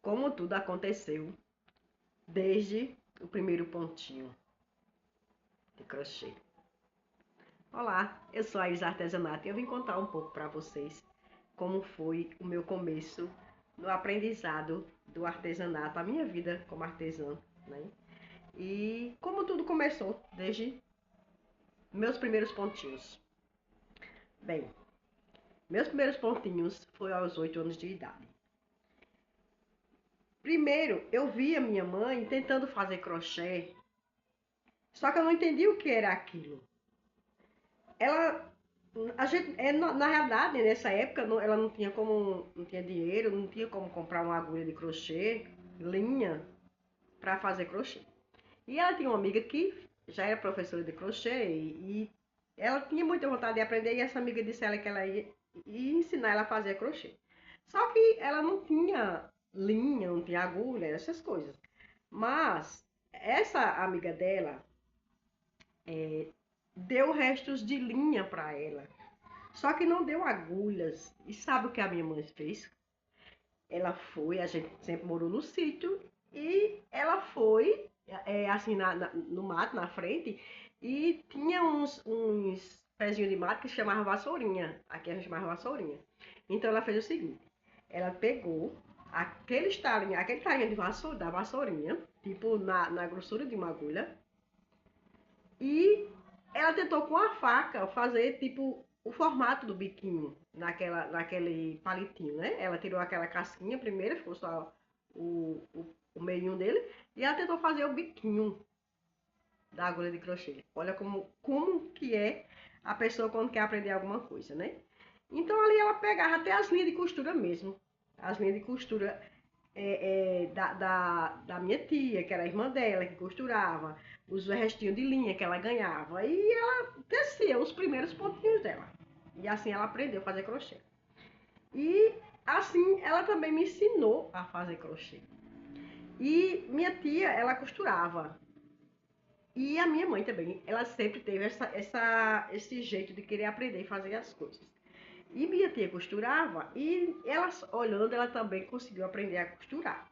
como tudo aconteceu desde o primeiro pontinho de crochê. Olá, eu sou a Iris Artesanato e eu vim contar um pouco para vocês como foi o meu começo no aprendizado do artesanato, a minha vida como artesã, né? E como tudo começou desde meus primeiros pontinhos. Bem, meus primeiros pontinhos foi aos 8 anos de idade. Primeiro, eu via minha mãe tentando fazer crochê, só que eu não entendi o que era aquilo. Ela, a gente, na realidade, nessa época, ela não tinha como, não tinha dinheiro, não tinha como comprar uma agulha de crochê, linha, para fazer crochê. E ela tinha uma amiga que já era professora de crochê e ela tinha muita vontade de aprender e essa amiga disse a ela que ela ia ensinar ela a fazer crochê. Só que ela não tinha linha, não tinha agulha, essas coisas. Mas essa amiga dela deu restos de linha para ela. Só que não deu agulhas. E sabe o que a minha mãe fez? Ela foi, a gente sempre morou no sítio, e ela foi, assim, no mato, na frente, e tinha uns pezinhos de mato que se chamava vassourinha. Aqui a gente chamava vassourinha. Então ela fez o seguinte, ela pegou aquele talinho de vassoura, da vassourinha, tipo na grossura de uma agulha, e ela tentou com a faca fazer tipo o formato do biquinho naquele palitinho, né? Ela tirou aquela casquinha primeiro, ficou só o meinho dele, e ela tentou fazer o biquinho da agulha de crochê. Olha como que é a pessoa quando quer aprender alguma coisa, né? Então ali ela pegava até as linhas de costura mesmo. As linhas de costura da minha tia, que era a irmã dela, que costurava, os restinhos de linha que ela ganhava. E ela tecia os primeiros pontinhos dela. E assim ela aprendeu a fazer crochê. E assim ela também me ensinou a fazer crochê. E minha tia, ela costurava. E a minha mãe também, ela sempre teve esse jeito de querer aprender e fazer as coisas. E minha tia costurava e ela, olhando, ela também conseguiu aprender a costurar.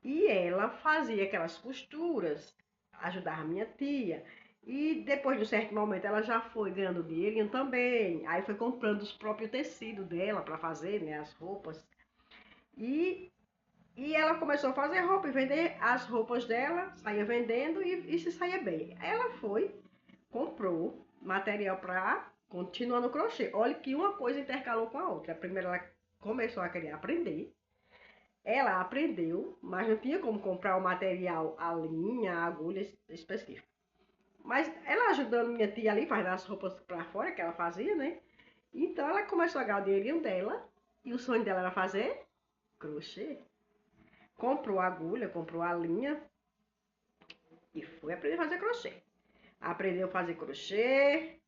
E ela fazia aquelas costuras, ajudava a minha tia. E depois de um certo momento ela já foi ganhando dinheirinho também. Aí foi comprando os próprios tecidos dela para fazer, né, as roupas. E, e ela começou a fazer roupa e vender as roupas dela, saía vendendo e se saía bem. Aí ela foi, comprou material para continuar no crochê. Olha que uma coisa intercalou com a outra. Primeiro ela começou a querer aprender. Ela aprendeu, mas não tinha como comprar o material, a linha, a agulha específica. Mas ela ajudando minha tia ali, fazendo as roupas para fora que ela fazia, né? Então ela começou a ganhar o dinheirinho dela. E o sonho dela era fazer crochê. Comprou a agulha, comprou a linha e foi aprender a fazer crochê. Aprendeu a fazer crochê.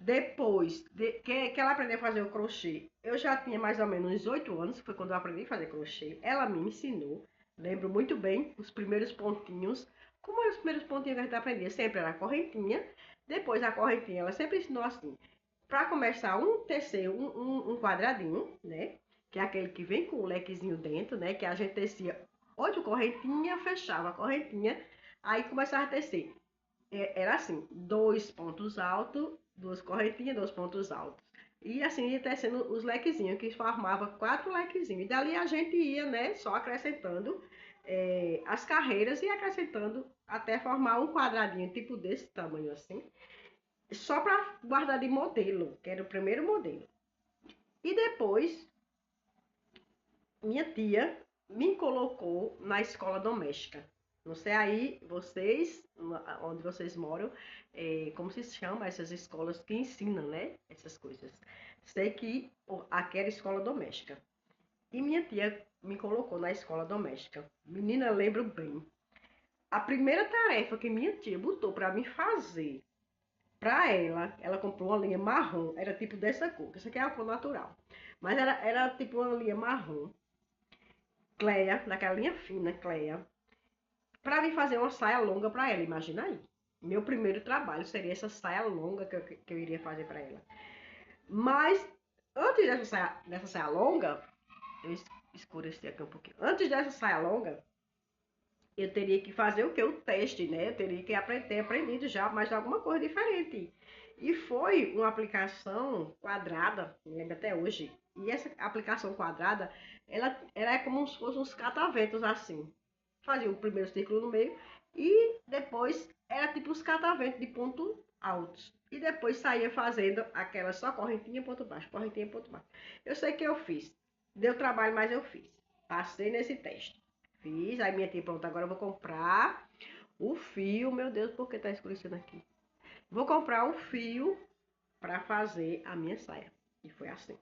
Depois que ela aprendeu a fazer o crochê, eu já tinha mais ou menos uns 8 anos, que foi quando eu aprendi a fazer crochê. Ela me ensinou, lembro muito bem, os primeiros pontinhos. Como eram os primeiros pontinhos que a gente aprendia? Sempre era a correntinha. Depois a correntinha, ela sempre ensinou assim, para começar tecer um quadradinho, né? Que é aquele que vem com o lequezinho dentro, né? Que a gente tecia 8 correntinhas, fechava a correntinha, aí começava a tecer. Era assim, 2 pontos altos, 2 correntinhas, 2 pontos altos. E assim ia tecendo os lequezinhos, que formava 4 lequezinhos. E dali a gente ia, né, só acrescentando as carreiras e acrescentando até formar um quadradinho tipo desse tamanho assim. Só para guardar de modelo, que era o primeiro modelo. E depois, minha tia me colocou na escola doméstica. Não sei aí, vocês, onde vocês moram, como se chama essas escolas que ensinam, né? Essas coisas. Sei que aqui era escola doméstica. E minha tia me colocou na escola doméstica. Menina, lembro bem. A primeira tarefa que minha tia botou para mim fazer, para ela comprou uma linha marrom, era tipo dessa cor, que essa aqui é a cor natural. Mas era tipo uma linha marrom, Cleia, naquela linha fina, Cleia, para vir fazer uma saia longa para ela, imagina aí. Meu primeiro trabalho seria essa saia longa que eu iria fazer para ela. Mas antes dessa saia longa, escurecer aqui um pouquinho. Antes dessa saia longa, eu teria que fazer o que? O teste, né? Eu teria que ter aprendido já mais alguma coisa diferente. E foi uma aplicação quadrada, me lembro até hoje. E essa aplicação quadrada, ela é como se fossem uns cataventos assim. Fazia o primeiro círculo no meio e depois era tipo os cataventos de ponto altos. E depois saía fazendo aquela só correntinha, ponto baixo, correntinha, ponto baixo. Eu sei que eu fiz. Deu trabalho, mas eu fiz. Passei nesse teste. Fiz, aí minha tia, pronto, agora eu vou comprar o fio. Meu Deus, por que tá escurecendo aqui? Vou comprar o fio para fazer a minha saia. E foi assim.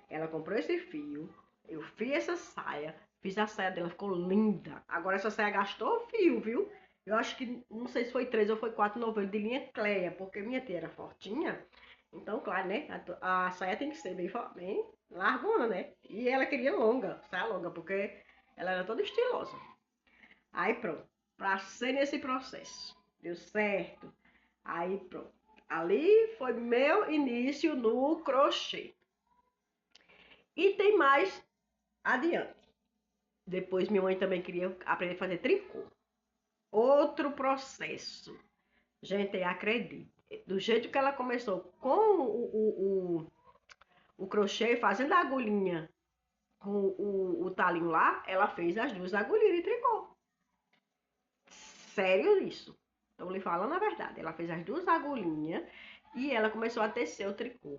Ela comprou esse fio, eu fiz essa saia, fiz a saia dela, ficou linda. Agora essa saia gastou o fio, viu? Eu acho que, não sei se foi 3 ou foi 4,90 de linha Cleia, porque minha tia era fortinha. Então, claro, né? A saia tem que ser bem largona, né? E ela queria longa, saia longa, porque ela era toda estilosa. Aí pronto, passei nesse processo, deu certo. Aí pronto, ali foi meu início no crochê. E tem mais adiante. Depois minha mãe também queria aprender a fazer tricô. Outro processo. Gente, acredite. Do jeito que ela começou com o crochê, fazendo a agulhinha com o talinho lá, ela fez as duas agulhinhas de tricô. Sério isso. Estou lhe falando a verdade. Ela fez as duas agulhinhas e ela começou a tecer o tricô.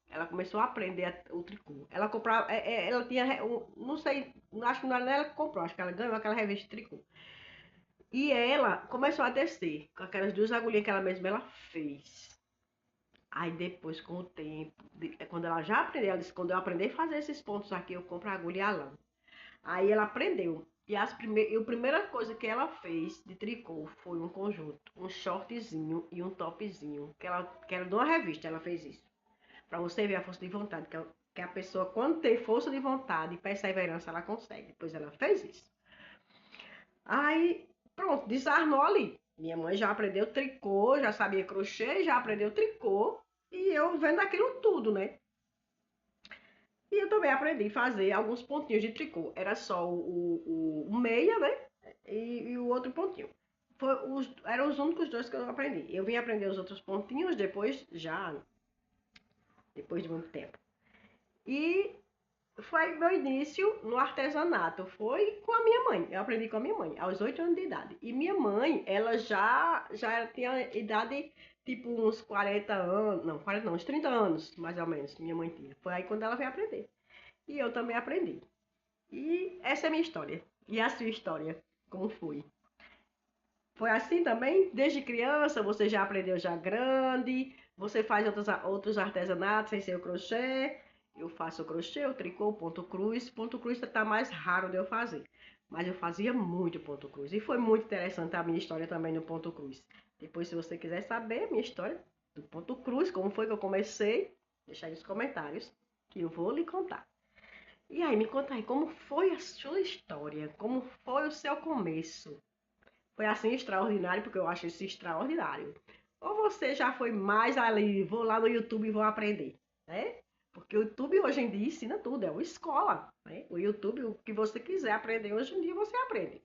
Ela começou a aprender o tricô. Ela comprava, ela tinha, não sei, acho que não era ela que comprou, acho que ela ganhou aquela revista de tricô. E ela começou a tecer com aquelas duas agulhinhas que ela mesma ela fez. Aí depois, com o tempo, quando ela já aprendeu, ela disse, quando eu aprender a fazer esses pontos aqui, eu compro a agulha e a lã. Aí ela aprendeu. E a primeira coisa que ela fez de tricô foi um conjunto, um shortzinho e um topzinho, que era de uma revista, ela fez isso. Pra você ver a força de vontade, que a pessoa, quando tem força de vontade e perseverança, ela consegue. Depois ela fez isso. Aí, pronto, desarmou ali. Minha mãe já aprendeu tricô, já sabia crochê, já aprendeu tricô. E eu vendo aquilo tudo, né? E eu também aprendi a fazer alguns pontinhos de tricô. Era só o meia, né? E o outro pontinho. Eram os únicos dois que eu aprendi. Eu vim aprender os outros pontinhos depois de muito tempo. E foi meu início no artesanato. Foi com a minha mãe. Eu aprendi com a minha mãe, aos 8 anos de idade. E minha mãe, ela já tinha idade, tipo uns 40 anos. Não, 40 não, uns 30 anos, mais ou menos, minha mãe tinha. Foi aí quando ela veio aprender. E eu também aprendi. E essa é a minha história. E a sua história, como foi? Foi assim também? Desde criança, você já aprendeu já grande? Você faz outros artesanatos sem ser o crochê? Eu faço o crochê, o tricô, o ponto cruz. Ponto cruz está mais raro de eu fazer. Mas eu fazia muito ponto cruz. E foi muito interessante a minha história também no ponto cruz. Depois, se você quiser saber a minha história do ponto cruz, como foi que eu comecei, deixa aí nos comentários que eu vou lhe contar. E aí, me conta aí, como foi a sua história? Como foi o seu começo? Foi assim extraordinário, porque eu acho isso extraordinário. Ou você já foi mais ali, vou lá no YouTube e vou aprender, né? Porque o YouTube hoje em dia ensina tudo, é uma escola, né? O YouTube, o que você quiser aprender hoje em dia, você aprende.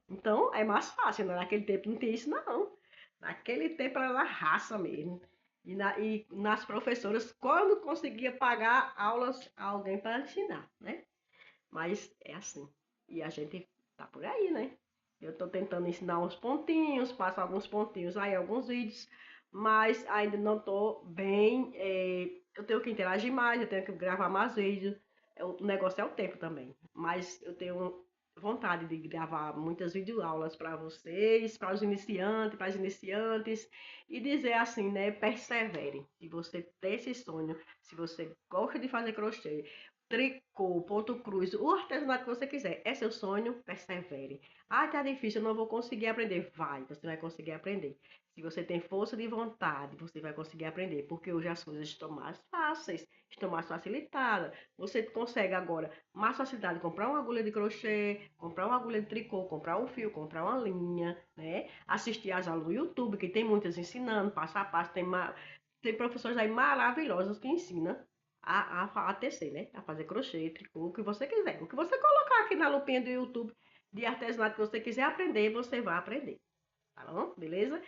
Então, é mais fácil, né? Naquele tempo não tinha isso, não. Naquele tempo era na raça mesmo. E nas professoras, quando conseguia pagar aulas a alguém para ensinar, né? Mas é assim. E a gente tá por aí, né? Eu tô tentando ensinar uns pontinhos, passo alguns pontinhos aí, alguns vídeos, mas ainda não tô bem. Eu tenho que interagir mais, eu tenho que gravar mais vídeos. O negócio é o tempo também. Mas eu tenho vontade de gravar muitas videoaulas para vocês, para os iniciantes, para as iniciantes, e dizer assim, né? Persevere. Se você tem esse sonho, se você gosta de fazer crochê, tricô, ponto cruz, o artesanato que você quiser, é seu sonho, persevere. Ah, tá difícil, eu não vou conseguir aprender. Vai, você vai conseguir aprender. Se você tem força de vontade, você vai conseguir aprender, porque hoje as coisas estão mais fáceis, estão mais facilitadas. Você consegue agora, mais facilidade, comprar uma agulha de crochê, comprar uma agulha de tricô, comprar um fio, comprar uma linha, né? Assistir às aulas do YouTube, que tem muitas ensinando, passo a passo, tem professores aí maravilhosos que ensinam a tecer, né? A fazer crochê, tricô, o que você quiser. O que você colocar aqui na lupinha do YouTube de artesanato que você quiser aprender, você vai aprender. Tá bom? Beleza?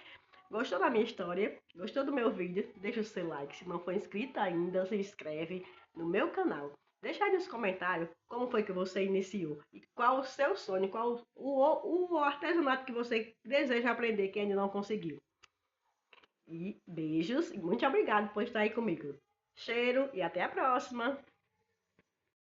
Gostou da minha história? Gostou do meu vídeo? Deixa o seu like. Se não for inscrito ainda, se inscreve no meu canal. Deixa aí nos comentários como foi que você iniciou e qual o seu sonho, qual o artesanato que você deseja aprender que ainda não conseguiu. E beijos e muito obrigado por estar aí comigo. Cheiro e até a próxima!